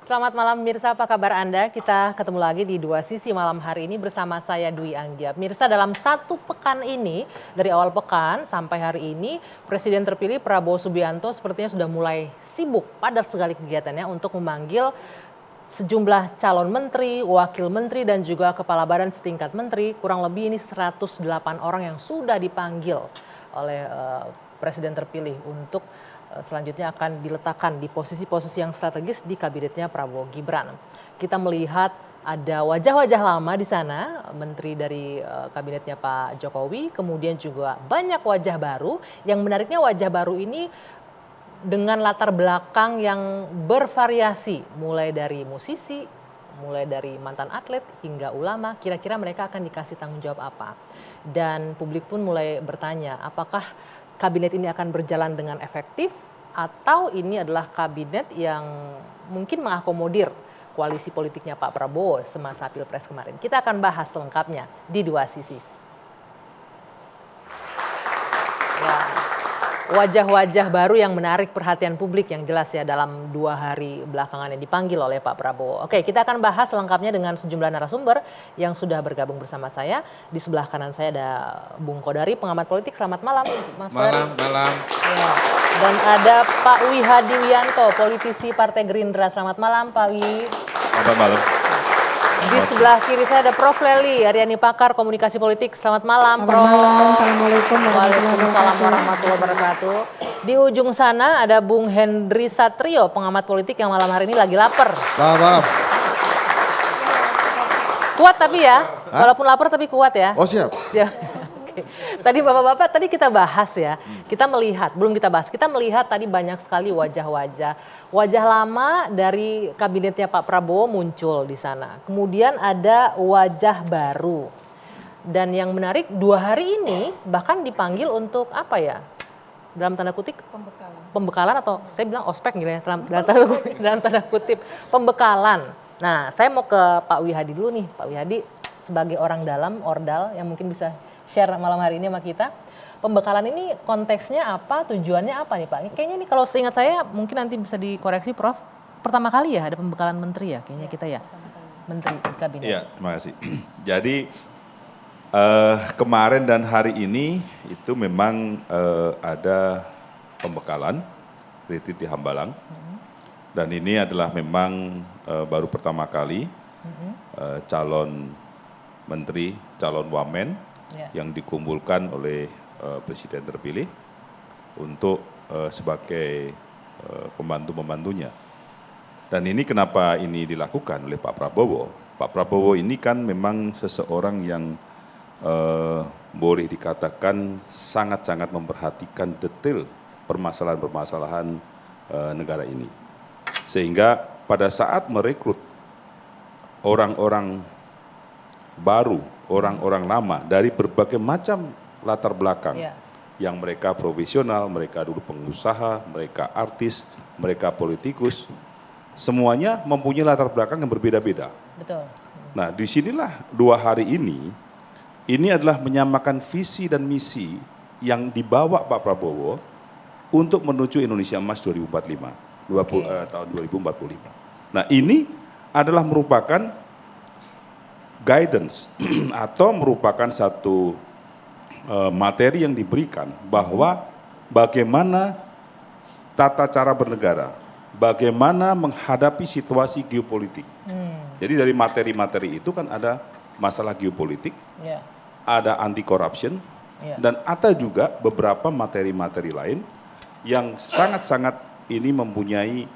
Selamat malam Mirsa, apa kabar Anda? Kita ketemu lagi di Dua Sisi malam hari ini bersama saya Dwi Anggia. Mirsa, dalam satu pekan ini, dari awal pekan sampai hari ini, Presiden terpilih Prabowo Subianto sepertinya sudah mulai sibuk, padat sekali kegiatannya untuk memanggil sejumlah calon menteri, wakil menteri, dan juga kepala badan setingkat menteri. Kurang lebih ini 108 orang yang sudah dipanggil oleh Presiden terpilih untuk selanjutnya akan diletakkan di posisi-posisi yang strategis di kabinetnya Prabowo Gibran. Kita melihat ada wajah-wajah lama di sana, menteri dari kabinetnya Pak Jokowi, kemudian juga banyak wajah baru. Yang menariknya wajah baru ini dengan latar belakang yang bervariasi, mulai dari musisi, mulai dari mantan atlet hingga ulama. Kira-kira mereka akan dikasih tanggung jawab apa? Dan publik pun mulai bertanya, apakah kabinet ini akan berjalan dengan efektif atau ini adalah kabinet yang mungkin mengakomodir koalisi politiknya Pak Prabowo semasa Pilpres kemarin. Kita akan bahas selengkapnya di Dua Sisi. Ya, wajah-wajah baru yang menarik perhatian publik yang jelas ya dalam 2 hari belakangan yang dipanggil oleh Pak Prabowo. Oke, kita akan bahas selengkapnya dengan sejumlah narasumber yang sudah bergabung bersama saya. Di sebelah kanan saya ada Bung Kodari, pengamat politik. Selamat malam, Mas Kodari. Malam. Ya. Dan ada Pak Wi Hadiwianto, politisi Partai Gerindra. Selamat malam, Pak Wi. Selamat malam. Di sebelah kiri saya ada Prof. Lely Aryani, pakar komunikasi politik. Selamat malam, Prof. Assalamualaikum Waalaikumsalam warahmatullahi wabarakatuh. Di ujung sana ada Bung Hendri Satrio, pengamat politik yang malam hari ini lagi lapar. Selamat malam. Kuat tapi ya, walaupun lapar tapi kuat ya. Oh siap. Oke. Tadi bapak-bapak tadi kita bahas ya, kita melihat, belum kita bahas, kita melihat tadi banyak sekali wajah-wajah. Wajah lama dari kabinetnya Pak Prabowo muncul di sana. Kemudian ada wajah baru. Dan yang menarik 2 hari ini bahkan dipanggil untuk apa ya? Dalam tanda kutip pembekalan atau saya bilang ospek gitu ya, dalam tanda kutip pembekalan. Nah, saya mau ke Pak Wi Hadi dulu nih. Pak Wi Hadi sebagai orang dalam Ordal yang mungkin bisa share malam hari ini sama kita. Pembekalan ini konteksnya apa, tujuannya apa nih Pak? Kayaknya ini kalau seingat saya mungkin nanti bisa dikoreksi Prof. Pertama kali ya ada pembekalan menteri ya kayaknya kita ya. Menteri kabinet. Iya, terima kasih. Jadi kemarin dan hari ini itu memang ada pembekalan retreat di Hambalang. Dan ini adalah memang baru pertama kali calon menteri, calon wamen yang dikumpulkan oleh Presiden terpilih untuk sebagai pembantu-pembantunya. Dan ini kenapa ini dilakukan oleh Pak Prabowo? Pak Prabowo ini kan memang seseorang yang boleh dikatakan sangat-sangat memperhatikan detail permasalahan-permasalahan negara ini. Sehingga pada saat merekrut orang-orang baru, orang-orang lama dari berbagai macam latar belakang yang mereka profesional, mereka dulu pengusaha, mereka artis, mereka politikus, semuanya mempunyai latar belakang yang berbeda-beda. Betul. Nah, disinilah 2 hari ini adalah menyamakan visi dan misi yang dibawa Pak Prabowo untuk menuju Indonesia Emas 2045, tahun 2045. Nah, ini adalah merupakan guidance atau merupakan satu materi yang diberikan bahwa bagaimana tata cara bernegara, bagaimana menghadapi situasi geopolitik. Jadi dari materi-materi itu kan ada masalah geopolitik, ada anti corruption, dan ada juga beberapa materi-materi lain yang sangat-sangat ini mempunyai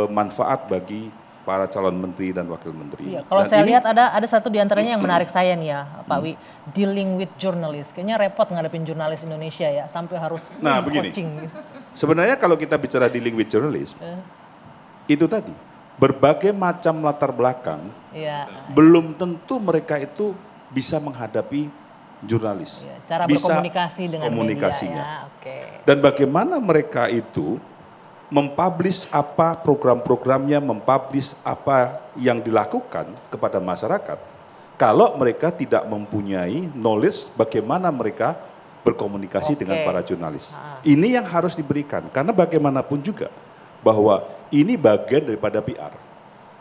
manfaat bagi para calon menteri dan wakil menteri. Iya, kalau saya lihat ada satu di antaranya yang menarik saya nih ya, Pak Wi, dealing with journalist. Kayaknya repot ngadepin jurnalis Indonesia ya, sampai harus begini. coaching. Gitu. Sebenarnya kalau kita bicara dealing with journalist, itu tadi berbagai macam latar belakang, belum tentu mereka itu bisa menghadapi jurnalis. Cara bisa berkomunikasi dengan komunikasinya. media. Dan bagaimana mereka itu mempublish apa program-programnya, mempublish apa yang dilakukan kepada masyarakat. Kalau mereka tidak mempunyai knowledge bagaimana mereka berkomunikasi dengan para jurnalis. Ini yang harus diberikan, karena bagaimanapun juga bahwa ini bagian daripada PR.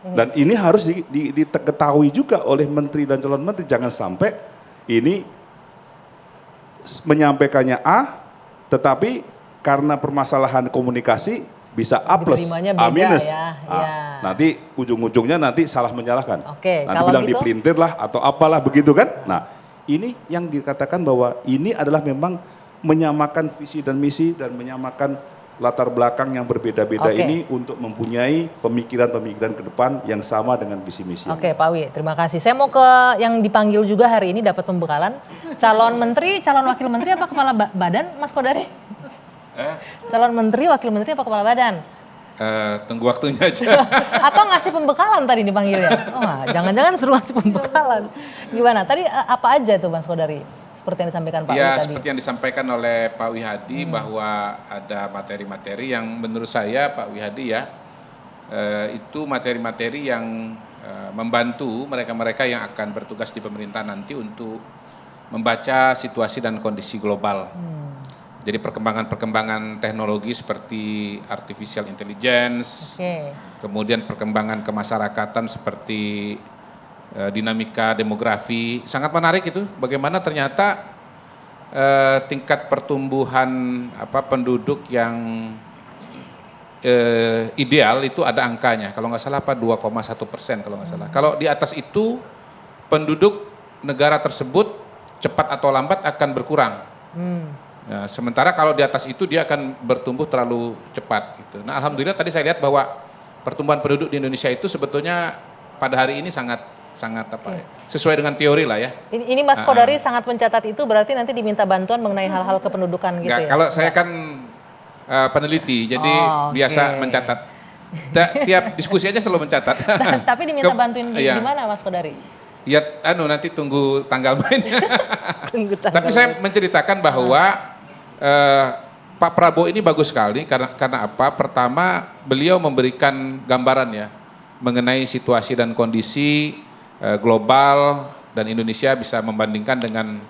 Dan ini harus diketahui juga oleh menteri dan calon menteri, jangan sampai ini menyampaikannya A, tetapi karena permasalahan komunikasi bisa A plus, Diterimanya A beda minus. ya, Nah, ya. Nanti ujung-ujungnya nanti salah menyalahkan. Oke, Nanti kalau bilang gitu- dipelintir lah atau apalah begitu kan. Nah ini yang dikatakan bahwa ini adalah memang menyamakan visi dan misi dan menyamakan latar belakang yang berbeda-beda Oke. ini untuk mempunyai pemikiran-pemikiran ke depan yang sama dengan visi misi. Oke, Pak Wi, terima kasih. Saya mau ke yang dipanggil juga hari ini dapat pembekalan. Calon menteri, calon wakil menteri apa kepala badan, Mas Kodari? Calon menteri, wakil menteri apa kepala badan? Tunggu waktunya aja. Atau ngasih pembekalan tadi dipanggilnya? Oh, jangan-jangan suruh ngasih pembekalan. Gimana? Tadi apa aja tuh Mas Kodari? Seperti yang disampaikan Pak Wi Ya, tadi. seperti yang disampaikan oleh Pak Wihadi bahwa ada materi-materi yang menurut saya Pak Wihadi ya, itu materi-materi yang membantu mereka-mereka yang akan bertugas di pemerintahan nanti untuk membaca situasi dan kondisi global. Jadi perkembangan-perkembangan teknologi seperti artificial intelligence, Oke. kemudian perkembangan kemasyarakatan seperti dinamika demografi, sangat menarik itu. Bagaimana ternyata tingkat pertumbuhan penduduk yang ideal itu ada angkanya. Kalau nggak salah 2,1% kalau nggak salah. Kalau di atas itu penduduk negara tersebut cepat atau lambat akan berkurang. Nah, sementara kalau di atas itu dia akan bertumbuh terlalu cepat gitu. Nah, alhamdulillah tadi saya lihat bahwa pertumbuhan penduduk di Indonesia itu sebetulnya pada hari ini sangat sesuai dengan teori lah ya. Ini Mas Kodari sangat mencatat itu, berarti nanti diminta bantuan mengenai hal-hal kependudukan gitu Nggak, ya? kalau saya kan peneliti, jadi Oh, biasa oke. mencatat. Tiap diskusi aja selalu mencatat. Tapi diminta Ke- bantuin iya. gimana Mas Kodari? Ya, nanti tunggu tanggal mainnya. Tunggu tanggal Tapi saya menceritakan bahwa Pak Prabowo ini bagus sekali karena apa? Pertama, beliau memberikan gambaran ya mengenai situasi dan kondisi global, dan Indonesia bisa membandingkan dengan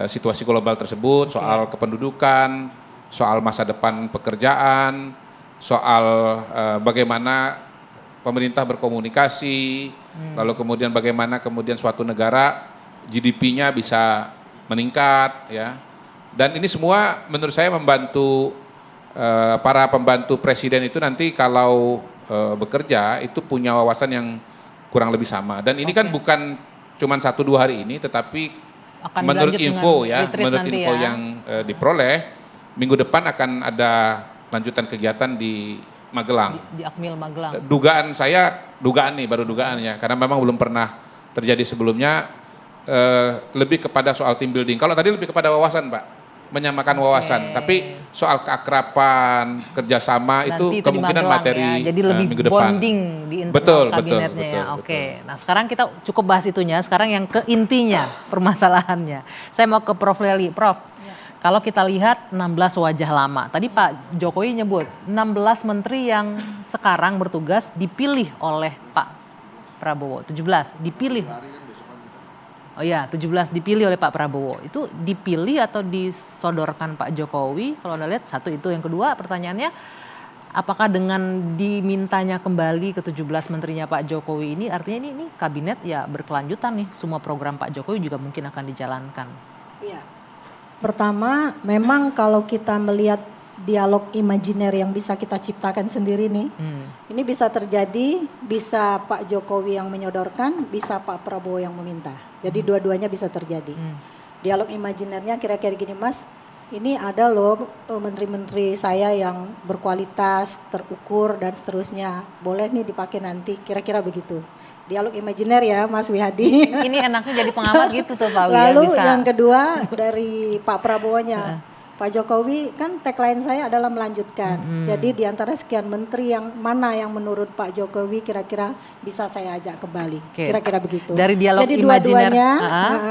situasi global tersebut, soal kependudukan, soal masa depan pekerjaan, soal bagaimana pemerintah berkomunikasi, lalu kemudian bagaimana kemudian suatu negara GDP-nya bisa meningkat ya. Dan ini semua menurut saya membantu para pembantu presiden itu nanti kalau bekerja itu punya wawasan yang kurang lebih sama. Dan ini kan bukan cuma 1-2 hari ini, tetapi Akan menurut dilanjut info dengan ya, retreat menurut nanti info ya. yang diperoleh, minggu depan akan ada lanjutan kegiatan di Magelang. Di Akmil Magelang. Dugaan saya, baru dugaan ya, karena memang belum pernah terjadi sebelumnya, lebih kepada soal team building. Kalau tadi lebih kepada wawasan, Pak, menyamakan wawasan. Tapi soal keakraban, kerjasama Nanti itu kemungkinan di Magelang materi ya. Jadi lebih minggu depan. bonding di internal Betul, kabinetnya ya. betul, Oke. Nah, sekarang kita cukup bahas itunya. Sekarang yang ke intinya permasalahannya. Saya mau ke Prof Leli. Prof, kalau kita lihat 16 wajah lama. Tadi Pak Jokowi nyebut 16 menteri yang sekarang bertugas dipilih oleh Pak Prabowo. 17 dipilih. Oh iya, 17 dipilih oleh Pak Prabowo. Itu dipilih atau disodorkan Pak Jokowi? Kalau Anda lihat satu itu. Yang kedua pertanyaannya, apakah dengan dimintanya kembali ke 17 menterinya Pak Jokowi ini artinya ini kabinet ya berkelanjutan nih, semua program Pak Jokowi juga mungkin akan dijalankan. Iya. Pertama, memang kalau kita melihat dialog imajiner yang bisa kita ciptakan sendiri nih, ini bisa terjadi, bisa Pak Jokowi yang menyodorkan, bisa Pak Prabowo yang meminta. Jadi dua-duanya bisa terjadi. Dialog imajinernya kira-kira gini, Mas, ini ada loh menteri-menteri saya yang berkualitas, terukur dan seterusnya. Boleh nih dipakai nanti, kira-kira begitu. Dialog imajiner ya Mas Wihadi. Ini enaknya jadi pengamat gitu tuh Pak Wi. Lalu bisa. yang kedua dari Pak Prabowo-nya. Pak Jokowi kan tagline saya adalah melanjutkan. Jadi di antara sekian menteri yang mana yang menurut Pak Jokowi kira-kira bisa saya ajak kembali. Oke. Kira-kira begitu. Dari dialog jadi imajiner, dua-duanya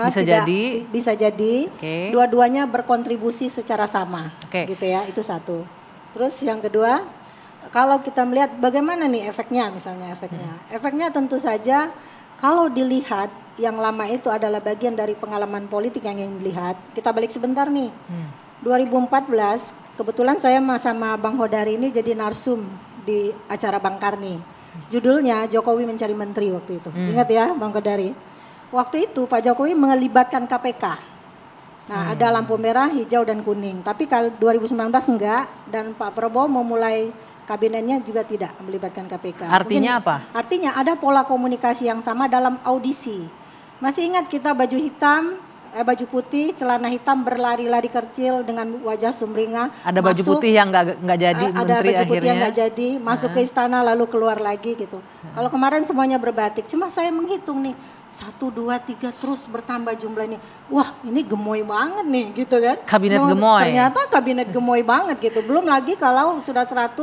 bisa tidak- jadi. bisa jadi Oke. dua-duanya berkontribusi secara sama. Oke. Gitu ya, itu satu. Terus yang kedua, kalau kita melihat bagaimana nih efeknya, misalnya efeknya. Efeknya tentu saja kalau dilihat yang lama itu adalah bagian dari pengalaman politik yang ingin dilihat. Kita balik sebentar nih. 2014 kebetulan saya sama Bang Hodari ini jadi narsum di acara Bang Karni. Judulnya Jokowi Mencari Menteri waktu itu. Ingat ya Bang Kodari. Waktu itu Pak Jokowi melibatkan KPK. Nah, ada lampu merah, hijau dan kuning. Tapi kalau 2019 enggak, dan Pak Prabowo memulai kabinetnya juga tidak melibatkan KPK. Artinya apa? Artinya ada pola komunikasi yang sama dalam audisi. Masih ingat kita baju hitam, baju putih, celana hitam, berlari-lari kecil dengan wajah sumringah. Ada baju putih yang nggak jadi menteri ada baju putih akhirnya. yang nggak jadi, masuk ke istana lalu keluar lagi gitu. Kalau kemarin semuanya berbatik, cuma saya menghitung nih, 1, 2, 3 terus bertambah jumlahnya. Wah, ini gemoy banget nih gitu kan. Kabinet gemoy. Ternyata kabinet gemoy banget gitu. Belum lagi kalau sudah 108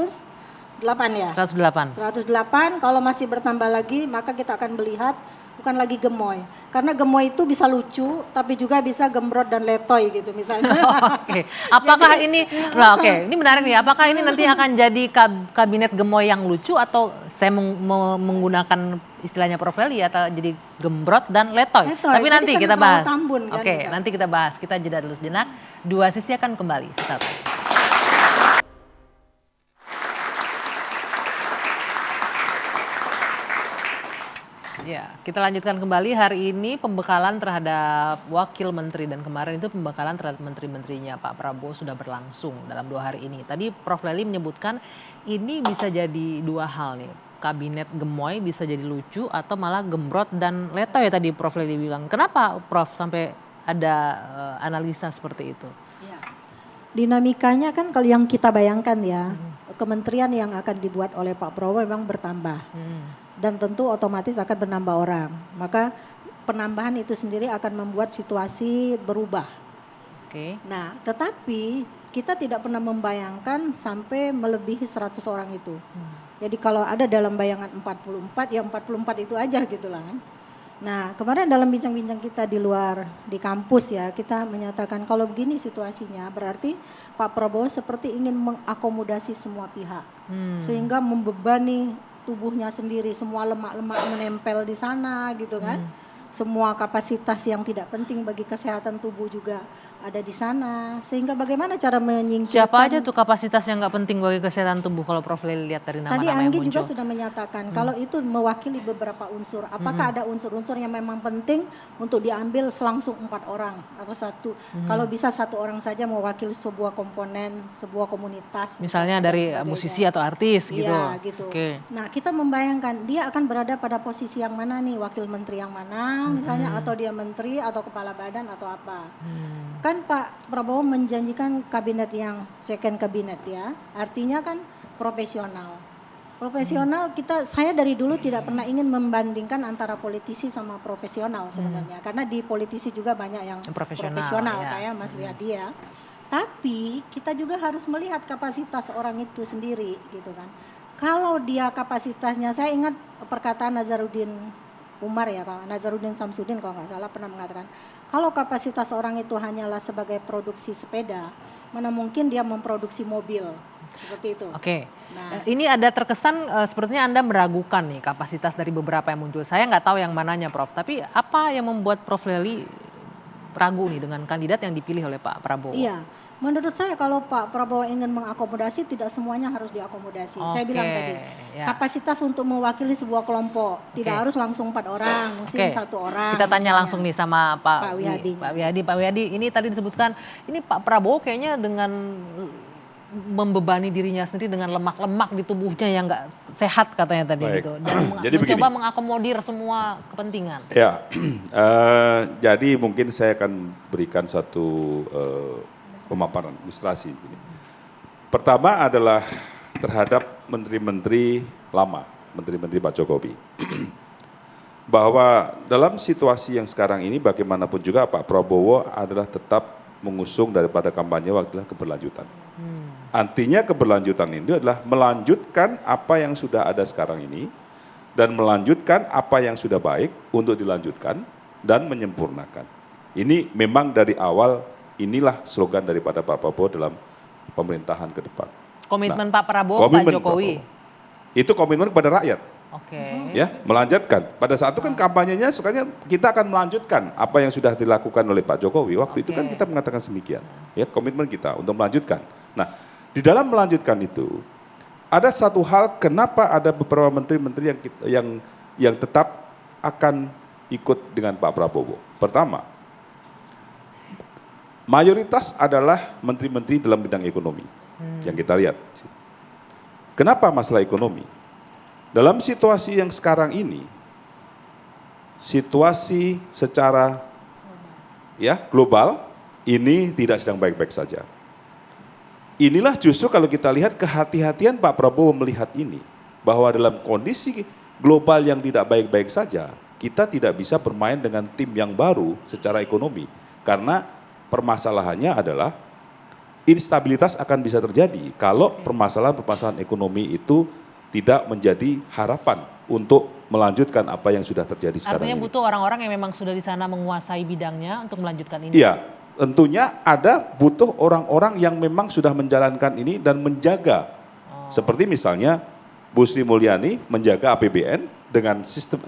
ya. 108. 108 kalau masih bertambah lagi maka kita akan melihat bukan lagi gemoy. Karena gemoy itu bisa lucu tapi juga bisa gembrot dan letoy gitu misalnya. Oke. Apakah ini ini menarik nih. Apakah ini nanti akan jadi kabinet gemoy yang lucu atau saya menggunakan istilahnya Prof. Eli atau jadi gembrot dan letoy. Tapi Jadi nanti kan kita terlalu bahas. tambun kan Oke, bisa. nanti kita bahas. Kita jeda dulu sejenak. Dua Sisi akan kembali sesaat lagi. Ya, kita lanjutkan kembali hari ini pembekalan terhadap wakil menteri dan kemarin itu pembekalan terhadap menteri-menterinya Pak Prabowo sudah berlangsung dalam 2 hari ini. Tadi Prof. Leli menyebutkan ini bisa jadi 2 hal nih. Kabinet gemoy bisa jadi lucu atau malah gembrot dan letoy tadi Prof. Leli bilang. Kenapa Prof sampai ada analisa seperti itu? Ya. Dinamikanya kan kalau yang kita bayangkan ya, kementerian yang akan dibuat oleh Pak Prabowo memang bertambah. Dan tentu otomatis akan menambah orang. Maka penambahan itu sendiri akan membuat situasi berubah. Oke. Nah, tetapi kita tidak pernah membayangkan sampai melebihi 100 orang itu. Jadi kalau ada dalam bayangan 44, ya 44 itu aja gitu lah kan. Nah, kemarin dalam bincang-bincang kita di luar, di kampus ya, kita menyatakan kalau begini situasinya berarti Pak Prabowo seperti ingin mengakomodasi semua pihak. Sehingga membebani tubuhnya sendiri, semua lemak-lemak menempel di sana gitu kan. Semua kapasitas yang tidak penting bagi kesehatan tubuh juga ada di sana. Sehingga bagaimana cara menyingkirkan. Siapa aja tuh kapasitas yang nggak penting bagi kesehatan tubuh kalau Prof. Leli lihat dari nama-nama Tadi yang Anggi muncul? juga sudah menyatakan kalau itu mewakili beberapa unsur. Apakah ada unsur-unsur yang memang penting untuk diambil langsung 4 orang atau 1. Kalau bisa 1 orang saja mewakili sebuah komponen, sebuah komunitas. Misalnya dan dari sebagainya. musisi atau artis gitu. Iya gitu. Oke. Nah kita membayangkan dia akan berada pada posisi yang mana nih, wakil menteri yang mana misalnya, atau dia menteri atau kepala badan atau apa. Kan Pak Prabowo menjanjikan kabinet yang second kabinet ya, artinya kan profesional. Profesional saya dari dulu tidak pernah ingin membandingkan antara politisi sama profesional sebenarnya, karena di politisi juga banyak yang profesional ya. kayak Mas Wiyadi ya. Tapi kita juga harus melihat kapasitas orang itu sendiri gitu kan. Kalau dia kapasitasnya, saya ingat perkataan Nazaruddin Umar ya, Nazaruddin Samsudin kalau nggak salah pernah mengatakan, kalau kapasitas orang itu hanyalah sebagai produksi sepeda, mana mungkin dia memproduksi mobil, seperti itu. Oke. Nah, Ini ada terkesan sepertinya Anda meragukan nih kapasitas dari beberapa yang muncul. Saya nggak tahu yang mananya Prof, tapi apa yang membuat Prof. Leli ragu nih dengan kandidat yang dipilih oleh Pak Prabowo? iya. Menurut saya kalau Pak Prabowo ingin mengakomodasi, tidak semuanya harus diakomodasi. Saya bilang tadi, ya. kapasitas untuk mewakili sebuah kelompok tidak harus langsung 4 orang, mungkin 1 orang. Kita tanya misalnya. langsung nih sama Pak Wiyadi. Pak Wiyadi, ini tadi disebutkan, ini Pak Prabowo kayaknya dengan membebani dirinya sendiri dengan lemak-lemak di tubuhnya yang nggak sehat katanya tadi Baik. gitu. Dan Jadi mencoba begini. mengakomodir semua kepentingan. Ya, jadi mungkin saya akan berikan satu pemaparan ilustrasi. Pertama adalah terhadap menteri-menteri lama, menteri-menteri Pak Jokowi. Bahwa dalam situasi yang sekarang ini bagaimanapun juga Pak Prabowo adalah tetap mengusung daripada kampanye adalah keberlanjutan. Artinya keberlanjutan ini adalah melanjutkan apa yang sudah ada sekarang ini dan melanjutkan apa yang sudah baik untuk dilanjutkan dan menyempurnakan. Ini memang dari awal inilah slogan daripada Pak Prabowo dalam pemerintahan ke depan. Komitmen Pak Prabowo, Pak Jokowi. Itu komitmen kepada rakyat. Oke. Ya, melanjutkan. Pada saat itu kan kampanyenya sukanya kita akan melanjutkan apa yang sudah dilakukan oleh Pak Jokowi. Waktu itu kan kita mengatakan demikian. Ya, komitmen kita untuk melanjutkan. Nah, di dalam melanjutkan itu ada satu hal kenapa ada beberapa menteri-menteri yang tetap akan ikut dengan Pak Prabowo. Pertama, mayoritas adalah menteri-menteri dalam bidang ekonomi yang kita lihat. Kenapa masalah ekonomi? Dalam situasi yang sekarang ini, situasi secara global ini tidak sedang baik-baik saja. Inilah justru kalau kita lihat kehati-hatian Pak Prabowo melihat ini, bahwa dalam kondisi global yang tidak baik-baik saja, kita tidak bisa bermain dengan tim yang baru secara ekonomi. Karena permasalahannya adalah instabilitas akan bisa terjadi kalau permasalahan-permasalahan ekonomi itu tidak menjadi harapan untuk melanjutkan apa yang sudah terjadi sekarang Artinya ini. butuh orang-orang yang memang sudah di sana menguasai bidangnya untuk melanjutkan ini. Iya, tentunya butuh orang-orang yang memang sudah menjalankan ini dan menjaga. Seperti misalnya Bu Sri Mulyani menjaga APBN dengan sistem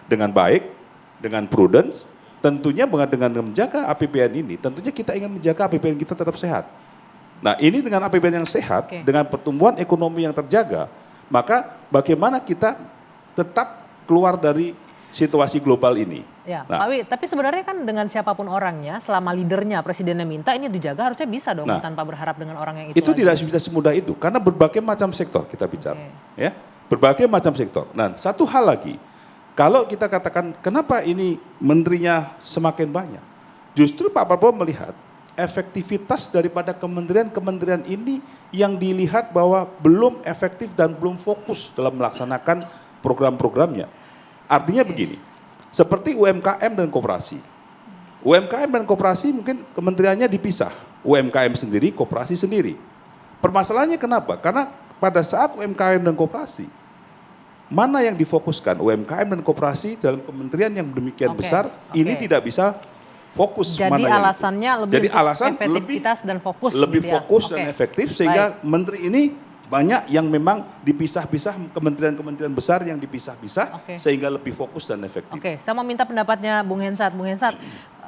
dengan baik, dengan prudence. Tentunya dengan menjaga APBN ini, tentunya kita ingin menjaga APBN kita tetap sehat. Nah, ini dengan APBN yang sehat, dengan pertumbuhan ekonomi yang terjaga, maka bagaimana kita tetap keluar dari situasi global ini. Ya, Nah, Pak Wi, tapi sebenarnya kan dengan siapapun orangnya, selama leadernya, presidennya minta ini dijaga, harusnya bisa dong tanpa berharap dengan orang yang itu. Itu tidak bisa semudah itu, karena berbagai macam sektor kita bicara, ya, berbagai macam sektor. Nah, satu hal lagi, kalau kita katakan kenapa ini menterinya semakin banyak, justru Pak Prabowo melihat efektivitas daripada kementerian-kementerian ini yang dilihat bahwa belum efektif dan belum fokus dalam melaksanakan program-programnya. Artinya begini, seperti UMKM dan koperasi. UMKM dan koperasi mungkin kementeriannya dipisah. UMKM sendiri, koperasi sendiri. Permasalahannya kenapa? Karena pada saat UMKM dan koperasi, mana yang difokuskan? UMKM dan koperasi dalam kementerian yang demikian besar, ini tidak bisa fokus. Jadi mana alasannya yang lebih Jadi alasan efektivitas dan fokus. Lebih gitu ya. fokus dan efektif, sehingga menteri ini banyak yang memang dipisah-pisah, kementerian-kementerian besar yang dipisah-pisah, sehingga lebih fokus dan efektif. Oke, saya mau minta pendapatnya Bung Hensat. Bung Hensat,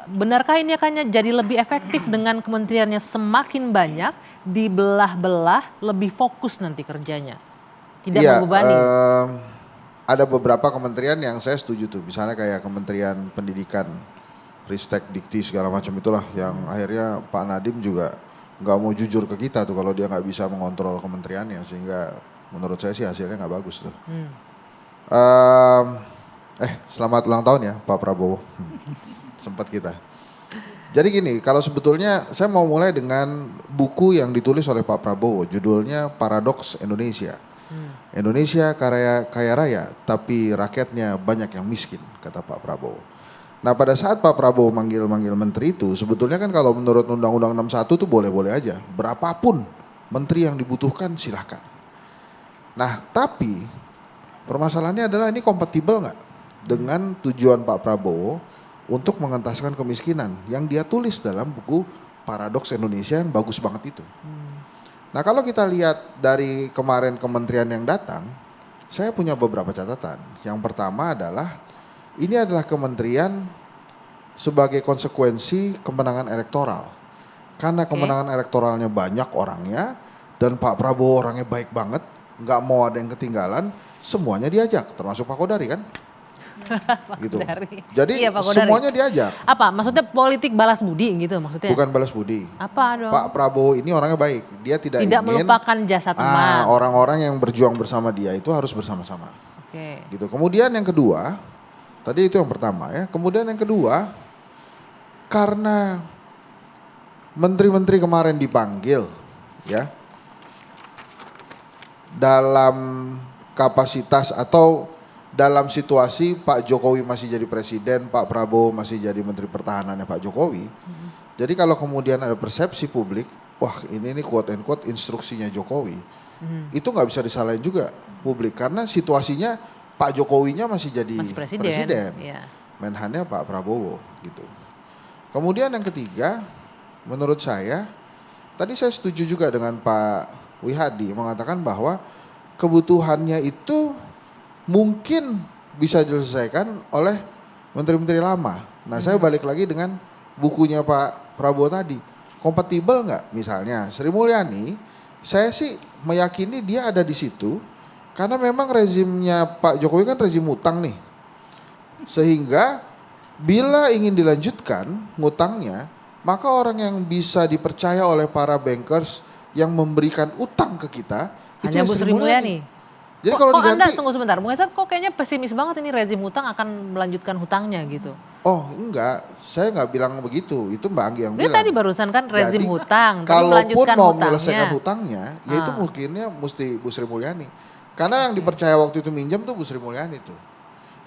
benarkah ini akan jadi lebih efektif dengan kementeriannya semakin banyak, dibelah-belah, lebih fokus nanti kerjanya? Tidak membebani? Ada beberapa kementerian yang saya setuju tuh, misalnya kayak Kementerian Pendidikan, Ristek, Dikti segala macam itulah, yang akhirnya Pak Nadiem juga nggak mau jujur ke kita tuh kalau dia nggak bisa mengontrol kementeriannya, sehingga menurut saya sih hasilnya nggak bagus tuh. Selamat ulang tahun ya Pak Prabowo. Sempat kita. Jadi gini, kalau sebetulnya saya mau mulai dengan buku yang ditulis oleh Pak Prabowo, judulnya Paradoks Indonesia. Indonesia kaya raya, tapi rakyatnya banyak yang miskin, kata Pak Prabowo. Nah, pada saat Pak Prabowo manggil menteri itu, sebetulnya kan kalau menurut Undang-Undang 61 itu boleh-boleh aja. Berapapun menteri yang dibutuhkan silahkan. Nah, tapi permasalahannya adalah ini kompatibel nggak dengan tujuan Pak Prabowo untuk mengentaskan kemiskinan yang dia tulis dalam buku Paradoks Indonesia yang bagus banget itu. Nah, kalau kita lihat dari kemarin kementerian yang datang, saya punya beberapa catatan. Yang pertama adalah ini adalah kementerian sebagai konsekuensi kemenangan elektoral. Karena kemenangan elektoralnya banyak orangnya, dan Pak Prabowo orangnya baik banget, nggak mau ada yang ketinggalan, semuanya diajak, termasuk Pak Kodari kan? Gitu. Jadi iya, Pak Kodari. semuanya diajak. Apa? Maksudnya politik balas budi gitu maksudnya? Bukan balas budi. Apa dong? Pak Prabowo ini orangnya baik, dia tidak ingin melupakan jasa teman. orang-orang yang berjuang bersama dia itu harus bersama-sama. Gitu. Kemudian yang kedua, tadi itu yang pertama ya. Kemudian yang kedua, karena menteri-menteri kemarin dipanggil ya dalam kapasitas atau dalam situasi Pak Jokowi masih jadi presiden, Pak Prabowo masih jadi menteri pertahanannya Pak Jokowi. Jadi kalau kemudian ada persepsi publik, wah ini quote and quote instruksinya Jokowi, itu nggak bisa disalahin juga publik karena situasinya Pak Jokowinya masih jadi presiden. Iya. Menhannya Pak Prabowo gitu. Kemudian yang ketiga, menurut saya, tadi saya setuju juga dengan Pak Wihadi mengatakan bahwa kebutuhannya itu mungkin bisa diselesaikan oleh menteri-menteri lama. Nah, saya balik lagi dengan bukunya Pak Prabowo tadi. Kompatibel nggak? Misalnya Sri Mulyani saya sih meyakini dia ada di situ karena memang rezimnya Pak Jokowi kan rezim utang nih. Sehingga bila ingin dilanjutkan ngutangnya, maka orang yang bisa dipercaya oleh para bankers yang memberikan utang ke kita Hanya Bu Sri Mulyani. Jadi Kok kalau Anda diganti, tunggu sebentar, Bung Hensat kok kayaknya pesimis banget ini rezim hutang akan melanjutkan hutangnya gitu. oh enggak, saya nggak bilang begitu, itu Mbak Anggi yang Ini bilang. tadi barusan kan rezim Jadi, hutang, tapi kalaupun melanjutkan mau hutangnya. menyelesaikan hutangnya, ya itu mungkinnya mesti Bu Sri Mulyani. Karena yang dipercaya waktu itu minjem tuh Bu Sri Mulyani tuh.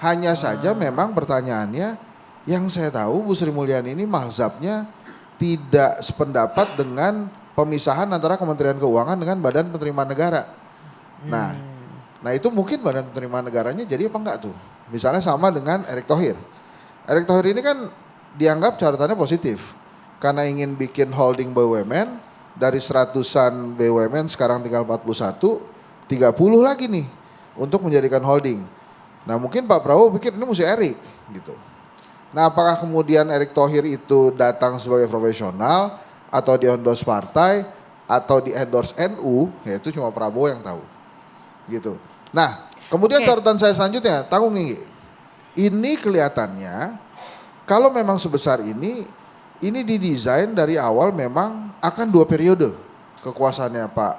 Hanya saja memang pertanyaannya, yang saya tahu Bu Sri Mulyani ini mazhabnya tidak sependapat dengan pemisahan antara Kementerian Keuangan dengan Badan Penerimaan Negara. Nah itu mungkin Badan Penerimaan Negaranya jadi apa enggak tuh? Misalnya sama dengan Erick Thohir. Erick Thohir ini kan dianggap catatannya positif. Karena ingin bikin holding BUMN, dari 100-an BUMN sekarang tinggal 41, 30 lagi nih untuk menjadikan holding. Nah mungkin Pak Prabowo pikir ini mesti Erick gitu. Nah apakah kemudian Erick Thohir itu datang sebagai profesional atau di endorse partai atau di endorse NU, ya itu cuma Prabowo yang tahu gitu. Nah kemudian catatan saya selanjutnya, tanggung ini kelihatannya kalau memang sebesar ini didesain dari awal memang akan 2 periode kekuasaannya Pak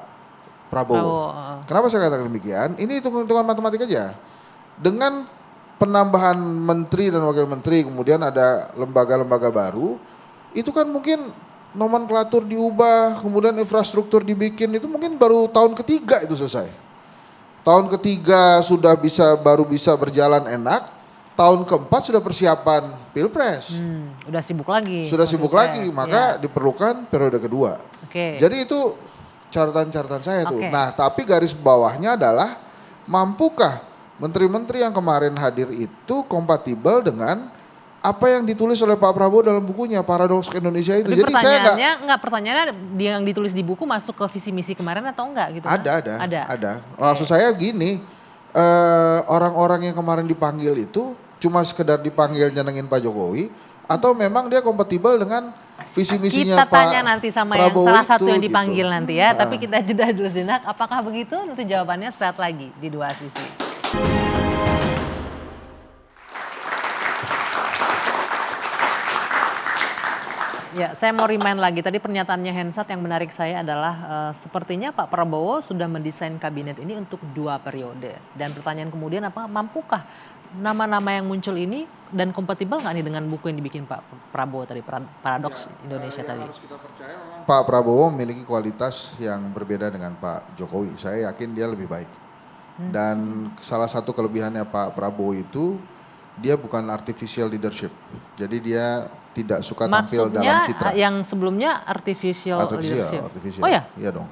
Prabowo. Kenapa saya katakan demikian? Ini hitung-hitungan matematik aja. Dengan penambahan menteri dan wakil menteri, kemudian ada lembaga-lembaga baru, itu kan mungkin nomenklatur diubah, kemudian infrastruktur dibikin, itu mungkin baru tahun ketiga itu selesai. Tahun ketiga baru bisa berjalan enak, tahun keempat sudah persiapan pilpres. Udah sibuk lagi. Sudah sama sibuk pilpres, lagi, maka diperlukan periode kedua. Jadi itu catatan-catatan saya tuh. Nah tapi garis bawahnya adalah mampukah menteri-menteri yang kemarin hadir itu kompatibel dengan apa yang ditulis oleh Pak Prabowo dalam bukunya Paradoks Indonesia itu. Tapi Jadi pertanyaannya yang ditulis di buku masuk ke visi misi kemarin atau enggak gitu? Ada. Maksud saya gini, orang-orang yang kemarin dipanggil itu cuma sekedar dipanggil nyenengin Pak Jokowi atau memang dia kompatibel dengan visi misinya Kita tanya nanti sama Prabowo yang salah satu itu, yang dipanggil gitu. nanti ya. Tapi kita jeda dulu sejenak. Apakah begitu? Nanti jawabannya saat lagi di Dua Sisi. Ya, saya mau remind lagi. Tadi pernyataannya Hensat yang menarik saya adalah sepertinya Pak Prabowo sudah mendesain kabinet ini untuk 2 periode. Dan pertanyaan kemudian mampukah nama-nama yang muncul ini dan kompatibel nggak nih dengan buku yang dibikin Pak Prabowo tadi, Paradoks Indonesia tadi? Harus kita percaya memang Pak Prabowo memiliki kualitas yang berbeda dengan Pak Jokowi. Saya yakin dia lebih baik. Dan salah satu kelebihannya Pak Prabowo itu dia bukan artificial leadership. Jadi dia tidak suka tampil dalam citra. Yang sebelumnya artificial leadership. Artificial. Oh ya? Iya dong.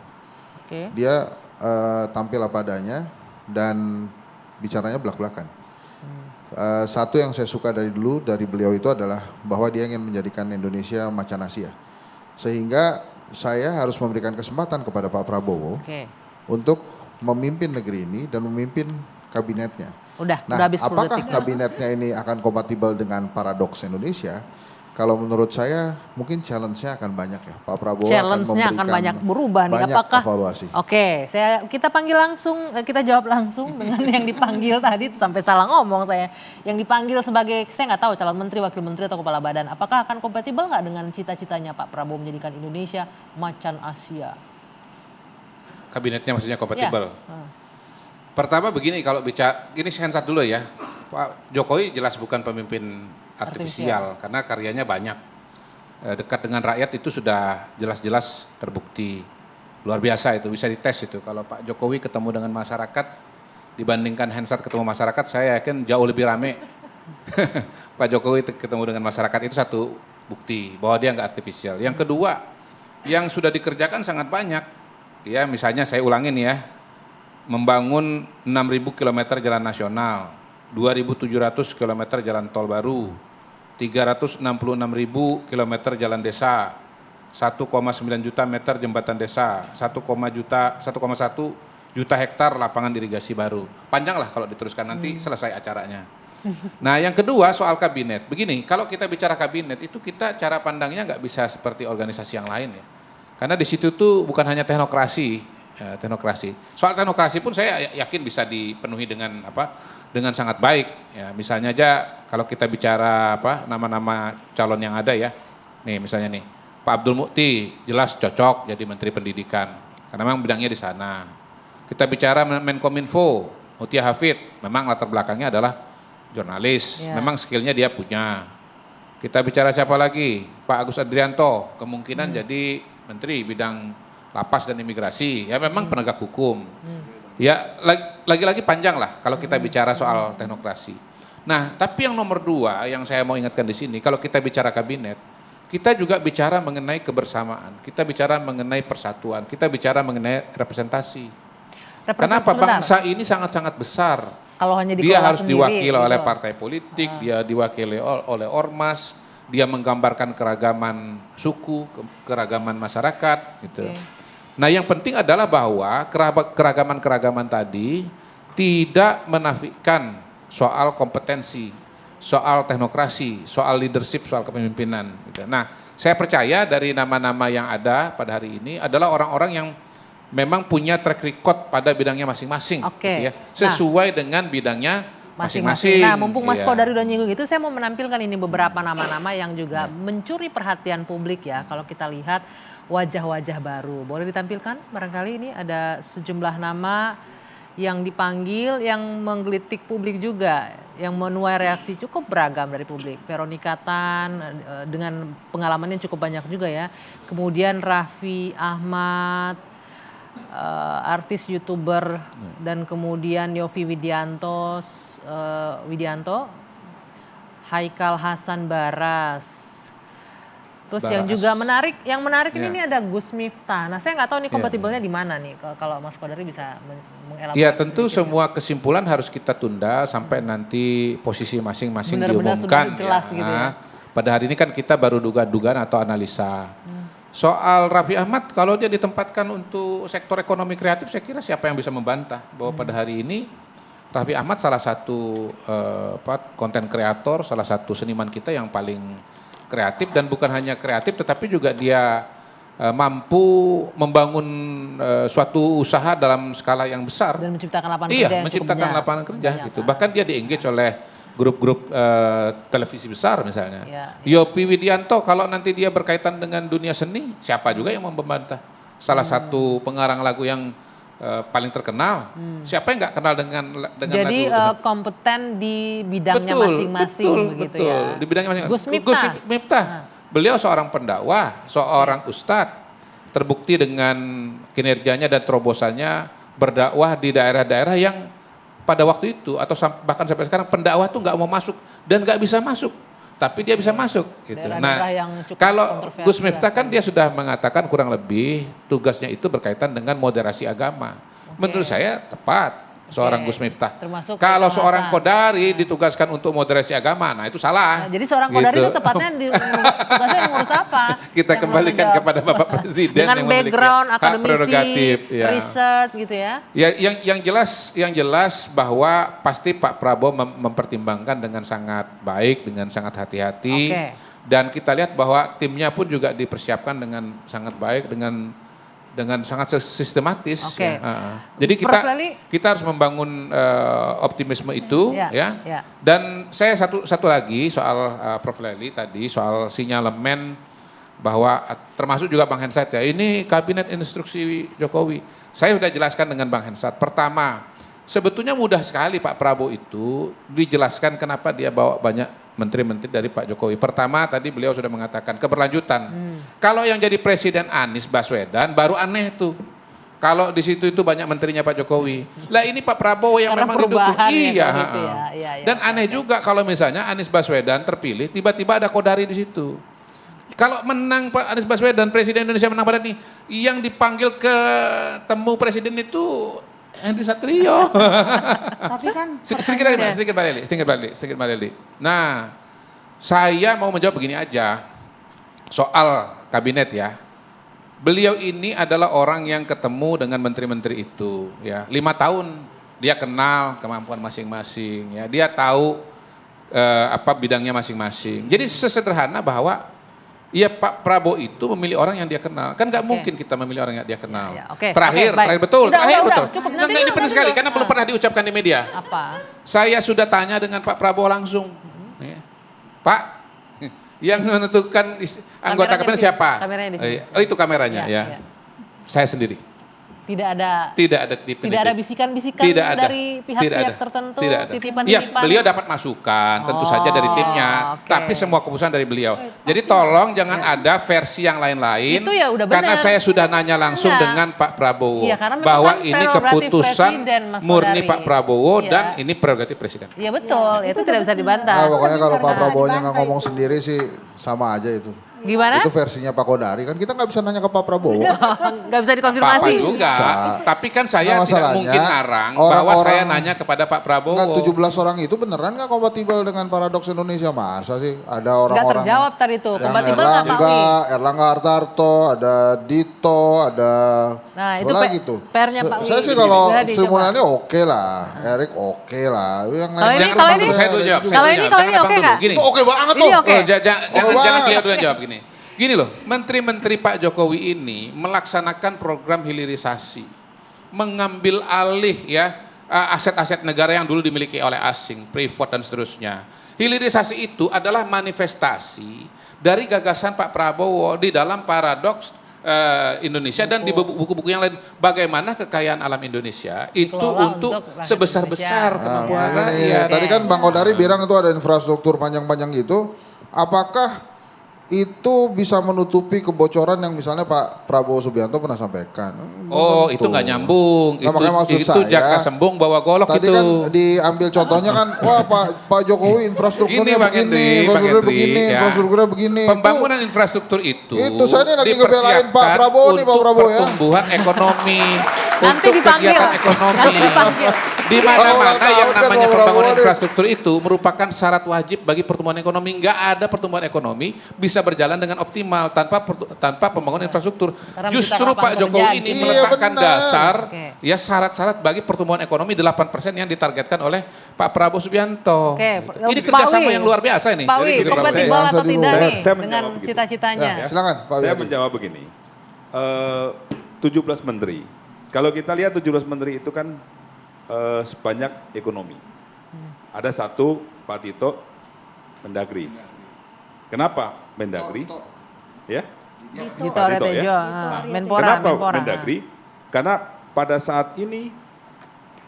Oke. Dia tampil apa adanya dan bicaranya belak-belakan. Satu yang saya suka dari beliau itu adalah bahwa dia ingin menjadikan Indonesia macan Asia. Sehingga saya harus memberikan kesempatan kepada Pak Prabowo untuk memimpin negeri ini dan memimpin kabinetnya. Udah habis 10 apakah detik. kabinetnya ini akan kompatibel dengan Paradoks Indonesia? Kalau menurut saya mungkin challenge-nya akan banyak ya. Pak Prabowo Challenge-nya akan banyak berubah nih. banyak Apakah? evaluasi. Oke, kita panggil langsung, kita jawab langsung dengan yang dipanggil tadi sampai salah ngomong saya. Yang dipanggil sebagai, saya nggak tahu calon menteri, wakil menteri atau kepala badan. Apakah akan kompatibel nggak dengan cita-citanya Pak Prabowo menjadikan Indonesia macan Asia? Kabinetnya maksudnya kompatibel. Ya. Pertama begini, kalau bicara, gini Hensat dulu ya. Pak Jokowi jelas bukan pemimpin artifisial karena karyanya banyak. Dekat dengan rakyat itu sudah jelas-jelas terbukti. Luar biasa itu, bisa dites itu. Kalau Pak Jokowi ketemu dengan masyarakat dibandingkan Hensat ketemu masyarakat, saya yakin jauh lebih rame. Pak Jokowi ketemu dengan masyarakat itu satu bukti bahwa dia nggak artifisial. Yang kedua, yang sudah dikerjakan sangat banyak. Ya, misalnya saya ulangin ya. Membangun 6.000 km jalan nasional, 2.700 km jalan tol baru, 366.000 km jalan desa, 1,9 juta meter jembatan desa, 1,1 juta hektar lapangan irigasi baru. Panjang lah kalau diteruskan nanti selesai acaranya. Nah yang kedua soal kabinet. Begini, kalau kita bicara kabinet itu kita cara pandangnya nggak bisa seperti organisasi yang lain ya. Karena di situ tuh bukan hanya teknokrasi, teknokrasi. Soal teknokrasi pun saya yakin bisa dipenuhi dengan dengan sangat baik. Ya, misalnya aja kalau kita bicara nama-nama calon yang ada ya, nih misalnya nih Pak Abdul Mukti jelas cocok jadi Menteri Pendidikan karena memang bidangnya di sana. Kita bicara Menkominfo, Mutia Hafid, memang latar belakangnya adalah jurnalis, memang skillnya dia punya. Kita bicara siapa lagi? Pak Agus Adrianto, kemungkinan jadi Menteri bidang lapas dan imigrasi, ya memang penegak hukum. Ya lagi-lagi panjang lah kalau kita bicara soal teknokrasi. Nah, tapi yang nomor 2 yang saya mau ingatkan di sini, kalau kita bicara kabinet, kita juga bicara mengenai kebersamaan, kita bicara mengenai persatuan, kita bicara mengenai representasi. Kenapa bangsa ini sangat-sangat besar? Kalau hanya dia harus sendiri, diwakili gitu. oleh partai politik, dia diwakili oleh ormas, dia menggambarkan keragaman suku, keragaman masyarakat, gitu. Nah, yang penting adalah bahwa keragaman-keragaman tadi tidak menafikan soal kompetensi, soal teknokrasi, soal leadership, soal kepemimpinan. Gitu. Nah, saya percaya dari nama-nama yang ada pada hari ini adalah orang-orang yang memang punya track record pada bidangnya masing-masing, gitu ya, sesuai dengan bidangnya masing-masing. Nah, mumpung Mas Kodari udah nyinggung itu, saya mau menampilkan ini beberapa nama-nama yang juga mencuri perhatian publik ya. Kalau kita lihat wajah-wajah baru, boleh ditampilkan? Barangkali ini ada sejumlah nama yang dipanggil, yang menggelitik publik juga, yang menuai reaksi cukup beragam dari publik. Veronica Tan dengan pengalamannya cukup banyak juga ya. Kemudian Raffi Ahmad, artis YouTuber, dan kemudian Yovie Widianto, Haikal Hasan Baras. Terus yang juga menarik, ini ada Gus Miftah. Nah, saya nggak tahu nih kompatibelnya di mana nih, kalau Mas Kodari bisa mengelaborasi. Ya, tentu semua kesimpulan harus kita tunda sampai nanti posisi masing-masing benar-benar diumumkan. sudah jelas gitu ya. Pada hari ini kan kita baru dugaan-dugaan atau analisa. Soal Raffi Ahmad, kalau dia ditempatkan untuk sektor ekonomi kreatif, saya kira siapa yang bisa membantah bahwa pada hari ini Raffi Ahmad salah satu konten kreator, salah satu seniman kita yang paling kreatif, dan bukan hanya kreatif tetapi juga dia mampu membangun suatu usaha dalam skala yang besar dan menciptakan lapangan kerja. Iya, menciptakan lapangan kerja gitu. Bahkan dia di-engage oleh grup-grup televisi besar misalnya. Yovie Widianto, kalau nanti dia berkaitan dengan dunia seni, siapa juga yang mau membantah? Salah satu pengarang lagu yang paling terkenal, siapa yang nggak kenal dengan jadi lagu? kompeten di bidangnya masing-masing begitu ya. Di bidangnya masing-masing. Gus Miftah. Beliau seorang pendakwah, seorang ustadz, terbukti dengan kinerjanya dan terobosannya berdakwah di daerah-daerah yang pada waktu itu atau bahkan sampai sekarang pendakwah tuh nggak mau masuk dan nggak bisa masuk, tapi dia bisa masuk gitu. Nah, kalau Gus Miftah kan dia sudah mengatakan kurang lebih tugasnya itu berkaitan dengan moderasi agama. Menurut saya tepat seorang Gus Miftah. Kalau seorang Kodari ditugaskan untuk moderasi agama, nah itu salah. Nah, jadi seorang Kodari itu tepatnya tugasnya mengurus apa? Kita kembalikan kepada Bapak Presiden dengan yang background akademisi, ya. research gitu ya. Ya, yang jelas bahwa pasti Pak Prabowo mempertimbangkan dengan sangat baik, dengan sangat hati-hati. Dan kita lihat bahwa timnya pun juga dipersiapkan dengan sangat baik, dengan sangat sistematis. Ya. Jadi kita harus membangun optimisme itu, ya. Dan saya satu lagi soal Prof. Lely tadi soal sinyalemen bahwa termasuk juga Bang Hensat ya. Ini kabinet instruksi Jokowi. Saya sudah jelaskan dengan Bang Hensat. Pertama, sebetulnya mudah sekali Pak Prabowo itu dijelaskan kenapa dia bawa banyak menteri-menteri dari Pak Jokowi. Pertama tadi beliau sudah mengatakan keberlanjutan. Kalau yang jadi presiden Anies Baswedan baru aneh tuh. Kalau di situ itu banyak menterinya Pak Jokowi. Lah ini Pak Prabowo yang memang didukung. Iya. Dan aneh juga kalau misalnya Anies Baswedan terpilih tiba-tiba ada Kodari di situ. Kalau menang Pak Anies Baswedan, Presiden Indonesia menang pada ini, yang dipanggil ke temu presiden itu Henry Satrio. Tapi kan sedikit Mbak Lely. Nah, saya mau menjawab begini aja soal kabinet ya. Beliau ini adalah orang yang ketemu dengan menteri-menteri itu ya. 5 tahun dia kenal kemampuan masing-masing ya. Dia tahu apa bidangnya masing-masing. Jadi sesederhana bahwa Ya Pak Prabowo itu memilih orang yang dia kenal. Kan nggak Oke. mungkin kita memilih orang yang dia kenal. Ya, oke. Terakhir, Oke, baik. terakhir betul. Udah, Terakhir udah, betul. cukup. Nggak, Nanti ini dulu, penting nanti sekali dulu. karena belum pernah diucapkan di media. Apa? Saya sudah tanya dengan Pak Prabowo langsung. Ya. Pak, yang menentukan anggota Kameranya kabinet di sini. siapa? Kameranya di sini. Oh itu kameranya Ya, ya. ya. Saya sendiri. Tidak ada Tidak ada titipan. tidak ada bisikan-bisikan Tidak ada. dari Tidak pihak-pihak ada. tertentu, Tidak ada. titipan-titipan. Iya, beliau dapat masukan tentu saja dari Oh, timnya, oke. tapi semua keputusan dari beliau. Jadi tolong jangan ada versi yang lain-lain. Itu ya udah karena benar. saya sudah nanya langsung Enggak. dengan Pak Prabowo Iya, karena memang bahwa kan ini prerogatif keputusan presiden, Mas murni Kodari. Pak Prabowo Iya. dan ini prerogatif presiden. Iya betul, itu tidak bisa dibantah. Nah, pokoknya kalau Pak Benar, Prabowo-nya nggak dibantai. ngomong sendiri sih sama aja itu. Gimana? Itu versinya Pak Kodari, kan kita nggak bisa nanya ke Pak Prabowo. Nggak bisa Papa dikonfirmasi. juga, Bisa. tapi kan saya Nah, tidak masalahnya, mungkin ngarang bahwa orang-orang- saya nanya kepada Pak Prabowo. Enggak, 17 orang itu beneran nggak kompatibel dengan paradoks Indonesia? Masa sih ada Nggak orang-orang terjawab tadi tuh, yang kompatibel nggak Pak Wi? Erlangga Hartarto, ada Dito, ada Nah, itu apa lagi tuh? PR-nya Pak Wi. Saya sih kalau Udah dicoba. Sri Mulyani oke lah, Erik oke lah. Yang Kalau ini- Jangan kalau Bang ini- dulu, saya dulu jawab. saya kalau dulu ini- jawab. kalau Jangan ini Abang oke dulu. nggak? Gini. Itu oke banget Ini tuh. oke. Jangan banget. beliau dulu yang jawab gini. Gini loh, menteri-menteri Pak Jokowi ini melaksanakan program hilirisasi, mengambil alih ya aset-aset negara yang dulu dimiliki oleh asing, privat dan seterusnya. Hilirisasi itu adalah manifestasi dari gagasan Pak Prabowo di dalam paradoks Indonesia dan di buku-buku yang lain. Bagaimana kekayaan alam Indonesia itu Dikelola untuk untuk rakyat sebesar-besar Indonesia. kemampuan Makanya rakyat. tadi kan Bang Kodari bilang itu ada infrastruktur panjang-panjang gitu. Apakah itu bisa menutupi kebocoran yang misalnya Pak Prabowo Subianto pernah sampaikan? Oh, Belum itu tentu. nggak nyambung. Nah, makanya maksud Itu saya, jaka sembung bawa golok Tadi itu. kan diambil contohnya kan, wah Pak Jokowi infrastrukturnya Gini, Bang begini, Henry, Bang infrastrukturnya Henry, begini, ya. infrastrukturnya begini. Pembangunan infrastruktur itu saya ini lagi ngebelain Pak dipersiapkan Prabowo nih, Pak untuk Prabowo ya. pertumbuhan ekonomi, Nanti untuk dipanggil. kegiatan ekonomi. Nanti dipanggil. Di mana-mana Kalau yang ulang tahun namanya kan Pak pembangunan Prabowo nih. infrastruktur itu merupakan syarat wajib bagi pertumbuhan ekonomi. Nggak ada pertumbuhan ekonomi bisa berjalan dengan optimal tanpa pembangunan infrastruktur. Karena Justru menciptakan Pak lapangan Jokowi pekerjaan. ini Iya, meletakkan benar. dasar Oke. ya syarat-syarat bagi pertumbuhan ekonomi 8% yang ditargetkan oleh Pak Prabowo Subianto. Oke, Ini Pak kerjasama Wi. yang luar biasa ini. Pak Jadi Wi, begini, kompatibel saya- atau tidak saya- nih saya dengan menjawab begitu. cita-citanya? Ya, silakan Pak Saya Wiyadi. menjawab begini, 17 menteri. Kalau kita lihat 17 menteri itu kan sebanyak ekonomi. Ada satu Pak Tito Mendagri. Kenapa Mendagri? Ya. Dito Pak Aryo Tito, Tejo, ya. Menpora, Kenapa Menpora. Mendagri? Karena pada saat ini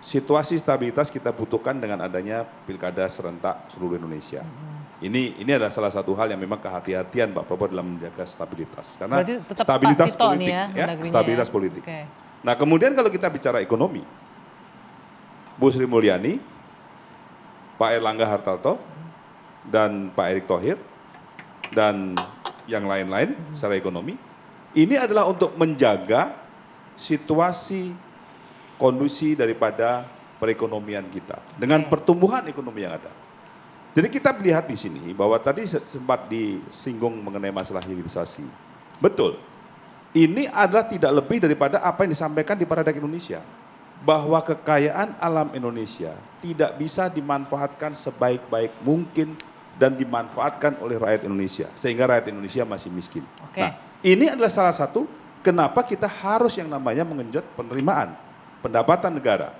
situasi stabilitas kita butuhkan dengan adanya pilkada serentak seluruh Indonesia. Ini adalah salah satu hal yang memang kehati-hatian Pak Prabowo dalam menjaga stabilitas. Karena Berarti tetap stabilitas Pak Tito politik, nih ya, ya, Mendagrinya stabilitas ya. politik. Oke. Nah kemudian kalau kita bicara ekonomi, Bu Sri Mulyani, Pak Erlangga Hartarto, dan Pak Erick Thohir, dan yang lain-lain secara ekonomi, ini adalah untuk menjaga situasi kondisi daripada perekonomian kita dengan pertumbuhan ekonomi yang ada. Jadi kita melihat di sini bahwa tadi sempat disinggung mengenai masalah hilirisasi. Betul. Ini adalah tidak lebih daripada apa yang disampaikan di Paradak Indonesia. Bahwa kekayaan alam Indonesia tidak bisa dimanfaatkan sebaik-baik mungkin dan dimanfaatkan oleh rakyat Indonesia. Sehingga rakyat Indonesia masih miskin. Oke. Nah, ini adalah salah satu kenapa kita harus yang namanya mengenjot penerimaan pendapatan negara.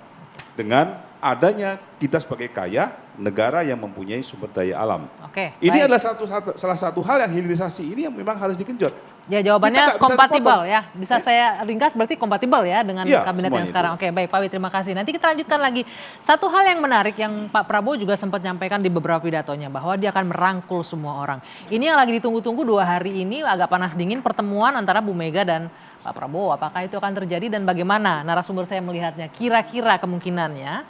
Dengan adanya kita sebagai kaya, negara yang mempunyai sumber daya alam. Oke, Ini baik. adalah salah satu hal yang hilirisasi ini yang memang harus digenjot. Ya Kita jawabannya nggak bisa kompatibel dipotong. ya. Bisa saya ringkas berarti kompatibel ya dengan Iya, kabinet yang semuanya sekarang. itu. Oke, baik Pak Wi, terima kasih. Nanti kita lanjutkan lagi. Satu hal yang menarik yang Pak Prabowo juga sempat nyampaikan di beberapa pidatonya bahwa dia akan merangkul semua orang. Ini yang lagi ditunggu-tunggu 2 hari ini agak panas dingin pertemuan antara Bu Mega dan Pak Prabowo. Apakah itu akan terjadi dan bagaimana narasumber saya melihatnya? Kira-kira kemungkinannya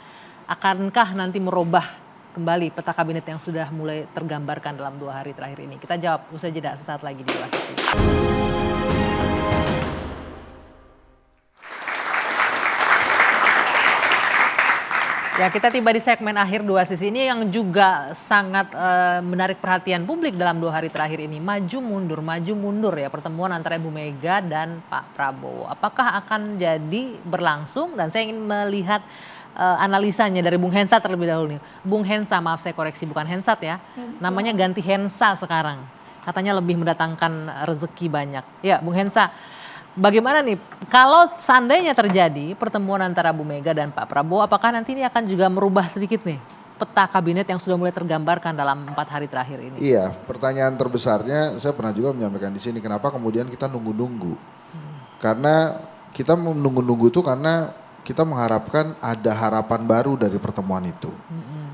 akankah nanti merubah kembali peta kabinet yang sudah mulai tergambarkan dalam 2 hari terakhir ini? Kita jawab usai jeda sesaat lagi di Dua Sisi. Ya, kita tiba di segmen akhir Dua Sisi ini yang juga sangat menarik perhatian publik dalam 2 hari terakhir ini. Maju mundur ya pertemuan antara Ibu Mega dan Pak Prabowo. Apakah akan jadi berlangsung? Dan saya ingin melihat analisanya dari Bung Hensat terlebih dahulu nih. Bung Hensa, maaf saya koreksi bukan Hensat ya. Namanya ganti Hensa sekarang. Katanya lebih mendatangkan rezeki banyak. Ya, Bung Hensa, bagaimana nih kalau seandainya terjadi pertemuan antara Bu Mega dan Pak Prabowo, apakah nanti ini akan juga merubah sedikit nih peta kabinet yang sudah mulai tergambarkan dalam 4 hari terakhir ini? Iya, pertanyaan terbesarnya saya pernah juga menyampaikan di sini, kenapa kemudian kita nunggu-nunggu? Karena kita menunggu-nunggu itu karena kita mengharapkan ada harapan baru dari pertemuan itu.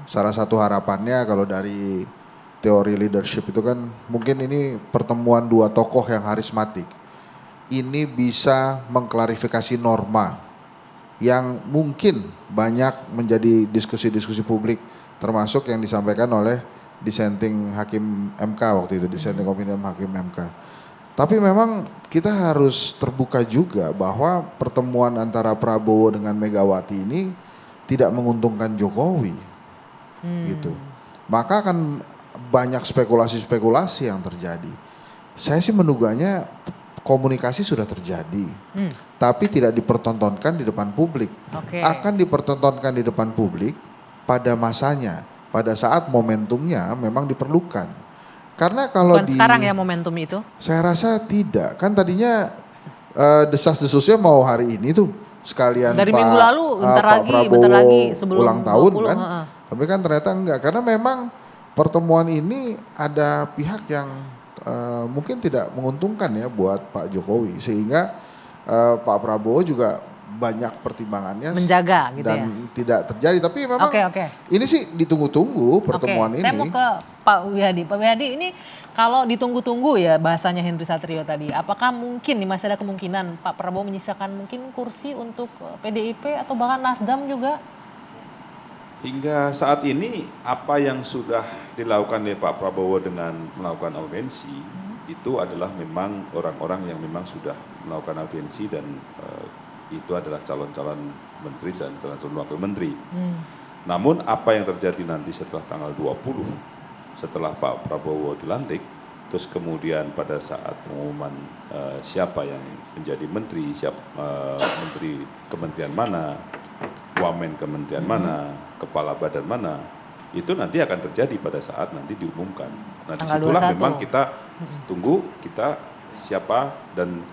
Salah satu harapannya kalau dari teori leadership itu kan mungkin ini pertemuan dua tokoh yang karismatik. Ini bisa mengklarifikasi norma yang mungkin banyak menjadi diskusi-diskusi publik, termasuk yang disampaikan oleh dissenting hakim MK waktu itu, dissenting opinion hakim MK. Tapi memang kita harus terbuka juga bahwa pertemuan antara Prabowo dengan Megawati ini tidak menguntungkan Jokowi, gitu. Maka akan banyak spekulasi-spekulasi yang terjadi. Saya sih menduganya komunikasi sudah terjadi, tapi tidak dipertontonkan di depan publik. Akan dipertontonkan di depan publik pada masanya, pada saat momentumnya memang diperlukan. Karena kalau bukan sekarang ya momentum itu? Saya rasa tidak. Kan tadinya desas-desusnya mau hari ini tuh sekalian dari minggu lalu, bentar lagi sebelum ulang tahun 20, kan. Tapi kan ternyata enggak, karena memang pertemuan ini ada pihak yang mungkin tidak menguntungkan ya buat Pak Jokowi, sehingga Pak Prabowo juga banyak pertimbangannya menjaga gitu dan ya? Tidak terjadi. Tapi memang ini sih ditunggu-tunggu pertemuan ini. Saya mau ke Pak Wihadi. Pak Wihadi, ini kalau ditunggu-tunggu ya bahasanya Henry Satrio tadi, apakah mungkin nih masih ada kemungkinan Pak Prabowo menyisakan mungkin kursi untuk PDIP atau bahkan Nasdem juga? Hingga saat ini apa yang sudah dilakukan oleh Pak Prabowo dengan melakukan audiensi itu adalah memang orang-orang yang memang sudah melakukan audiensi dan itu adalah calon-calon menteri dan calon-calon wakil menteri. Namun apa yang terjadi nanti setelah tanggal 20, setelah Pak Prabowo dilantik, terus kemudian pada saat pengumuman siapa yang menjadi menteri, menteri kementerian mana, wamen kementerian mana, kepala badan mana, itu nanti akan terjadi pada saat nanti diumumkan. Nah disitulah memang kita tunggu kita siapa dan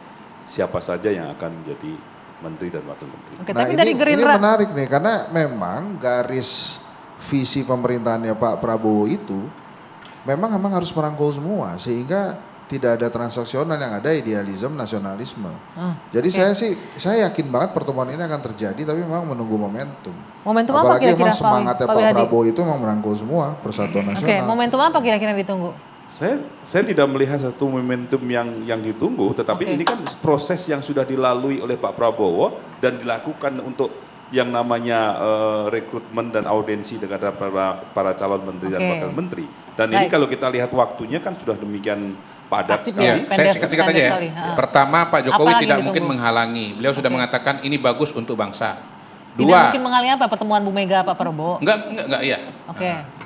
siapa saja yang akan menjadi menteri dan wakil menteri. Nah ini menarik nih, karena memang garis visi pemerintahannya Pak Prabowo itu memang harus merangkul semua, sehingga tidak ada transaksional, yang ada idealisme, nasionalisme. Jadi saya yakin banget pertemuan ini akan terjadi, tapi memang menunggu momentum. Momentum apalagi apa kira-kira memang semangatnya Pak Prabowo itu memang merangkul semua persatuan nasional. Momentum apa kira-kira ditunggu? Saya tidak melihat satu momentum yang ditunggu, tetapi ini kan proses yang sudah dilalui oleh Pak Prabowo dan dilakukan untuk yang namanya rekrutmen dan audiensi dengan para calon menteri dan wakil menteri. Dan ini kalau kita lihat waktunya kan sudah demikian padat sekali. Saya singkat aja ya. Pertama, Pak Jokowi tidak mungkin menghalangi. Beliau sudah mengatakan ini bagus untuk bangsa. Tidak mungkin menghalangi apa pertemuan Bu Mega Pak Prabowo? Enggak iya.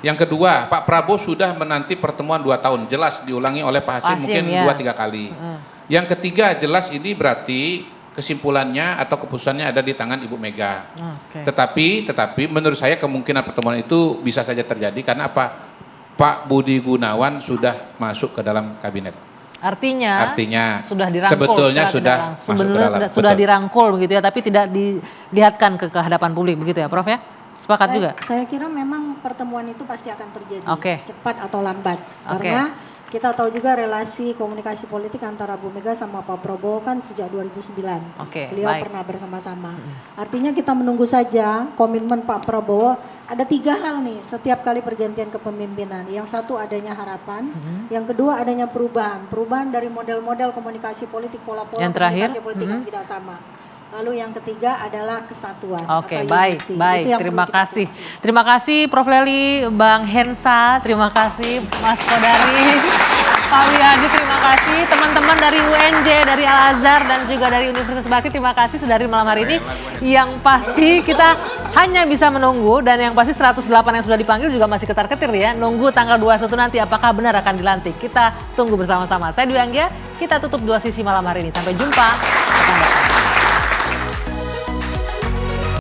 Yang kedua, Pak Prabowo sudah menanti pertemuan 2 tahun, jelas diulangi oleh Pak Hasim mungkin 2-3 kali. Yang ketiga, jelas ini berarti kesimpulannya atau keputusannya ada di tangan Ibu Mega. Tetapi menurut saya kemungkinan pertemuan itu bisa saja terjadi karena apa? Pak Budi Gunawan sudah masuk ke dalam kabinet. Artinya sudah dirangkul. Sebetulnya sudah dirangkul begitu ya, tapi tidak dilihatkan ke hadapan publik begitu ya, Prof ya? Sepakat juga? Saya kira memang pertemuan itu pasti akan terjadi, cepat atau lambat. Karena kita tahu juga relasi komunikasi politik antara Bu Mega sama Pak Prabowo kan sejak 2009. Beliau pernah bersama-sama. Artinya kita menunggu saja komitmen Pak Prabowo. Ada 3 hal nih setiap kali pergantian kepemimpinan. Yang satu adanya harapan, yang kedua adanya perubahan. Perubahan dari model-model komunikasi politik, pola-pola komunikasi politik yang tidak sama. Lalu yang ketiga adalah kesatuan. Baik. Terima kasih. Terima kasih Prof Lely, Bang Hensa, terima kasih Mas Kodari, Pak Wihadi, terima kasih teman-teman dari UNJ, dari Al Azhar dan juga dari Universitas Bakti, terima kasih sudah hadir malam hari ini. Yang pasti kita hanya bisa menunggu dan yang pasti 108 yang sudah dipanggil juga masih ketar-ketir ya. Nunggu tanggal 21 nanti apakah benar akan dilantik. Kita tunggu bersama-sama. Saya Dwi Anggia, kita tutup 2 sisi malam hari ini. Sampai jumpa.